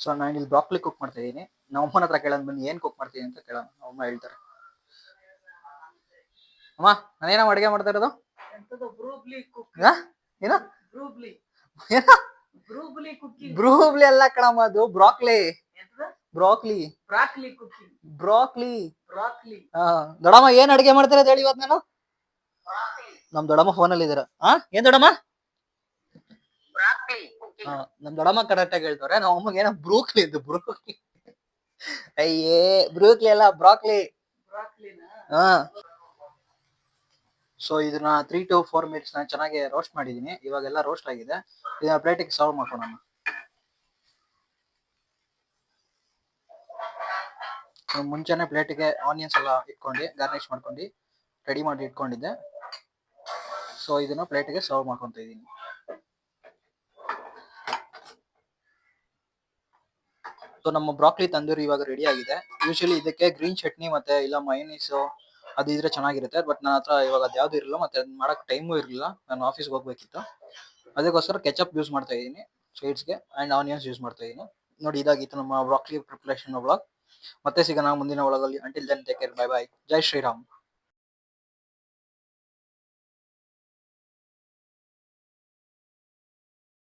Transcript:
So ನಾನು ಇಲ್ಲಿ broccoli cook ಮಾಡ್ತಾ ಇದ್ದೀನಿ. ನಮ್ಮ ಅಮ್ಮನ ಹತ್ರ ಕೇಳೋಣ ಬನ್ನಿ ಏನ್ ಕುಕ್ ಮಾಡ್ತೀನಿ ಅಂತ ಕೇಳೋಣ. ಅಮ್ಮ ಹೇಳ್ತಾರೆ. ಅಮ್ಮ ನಾನೇನೋ ಅಡುಗೆ ಮಾಡ್ತಾ ಇರೋದು. ಏನೋ ಬ್ರೂಬ್ಲಿ ಅಲ್ಲ ಕಣಮ್ಮ, ಅದು ಬ್ರಾಕ್ಲಿ. Broccoli broccoli. ದೊಡಮ್ಮ ಏನ್ ಅಡುಗೆ ಮಾಡ್ತಾ ಇರೋದು ಹೇಳಿ ಇವತ್ತು ನಾನು. ನಮ್ ದೊಡಮ್ಮ ಫೋನಲ್ಲಿ ಇದ್ದೀರಾ? ಏನ್ ದೊಡಮ್ಮ? ನಮ್ ದೊಡಮ್ಮ ಕರೆಕ್ಟ್ ಆಗಿ ಹೇಳ್ತಾರೆ. ನಮ್ಮ ಅಮ್ಮಗೆ ಏನೋ ಬ್ರೂಕ್ಲಿ ಇದ್ದು ಬ್ರೂಕ್ಲಿ. ಅಯ್ಯೇ ಬ್ರೂಕ್ಲಿ ಅಲ್ಲ, ಬ್ರಾಕ್ಲಿ. ಸೊ ಇದನ್ನ 3 to 4 minutes ನಾನು ಚೆನ್ನಾಗಿ ರೋಸ್ಟ್ ಮಾಡಿದೀನಿ. ಇವಾಗೆಲ್ಲ ರೋಸ್ಟ್ ಆಗಿದೆ. ಇದನ್ನ ಪ್ಲೇಟಿಗೆ ಸರ್ವ್ ಮಾಡ್ಕೊಳ್ಳೋಣ. ಮುಂಚೆನೆ ಪ್ಲೇಟಿಗೆ ಆನಿಯನ್ಸ್ ಎಲ್ಲ ಇಟ್ಕೊಂಡು ಗಾರ್ನಿಶ್ ಮಾಡ್ಕೊಂಡು ರೆಡಿ ಮಾಡಿ ಇಟ್ಕೊಂಡಿದ್ದೆ. ಸೊ ಇದನ್ನ ಪ್ಲೇಟಿಗೆ ಸರ್ವ್ ಮಾಡ್ಕೊಂತ ಇದ್ದೀನಿ. ಸೊ ನಮ್ಮ ಬ್ರಾಕ್ಲಿ ತಂದೂರಿ ಇವಾಗ ರೆಡಿ ಆಗಿದೆ. ಯೂಶಲಿ ಇದಕ್ಕೆ ಗ್ರೀನ್ ಚಟ್ನಿ ಮತ್ತೆ ಇಲ್ಲ ಮಯೋನೀಸ್ ಅದು ಇದ್ರೆ ಚೆನ್ನಾಗಿರುತ್ತೆ. ಬಟ್ ನನ್ನ ಹತ್ರ ಇವಾಗ ಅದು ಯಾವ್ದು ಇರಲಿಲ್ಲ, ಮತ್ತೆ ಅದನ್ನ ಮಾಡಕ್ ಟೈಮು ಇರಲಿಲ್ಲ. ನಾನು ಆಫೀಸ್ಗೆ ಹೋಗ್ಬೇಕಿತ್ತು. ಅದಕ್ಕೋಸ್ಕರ ಕೆಚಪ್ ಯೂಸ್ ಮಾಡ್ತಾ ಇದ್ದೀನಿ ಸ್ವೀಟ್ಸ್ಗೆ ಅಂಡ್ ಆನಿಯನ್ಸ್ ಯೂಸ್ ಮಾಡ್ತಾ ಇದ್ದೀನಿ. ನೋಡಿ, ಇದಾಗಿತ್ತು ನಮ್ಮ ಬ್ರಾಕ್ಲಿ ಪ್ರಿಪರೇಷನ್ ವ್ಲಾಗ್. ಮತ್ತೆ ಸಿಗೋಣ ಮುಂದಿನ ವ್ಲಾಗಲ್ಲಿ. Until then take care, bye bye, Jai Shriram.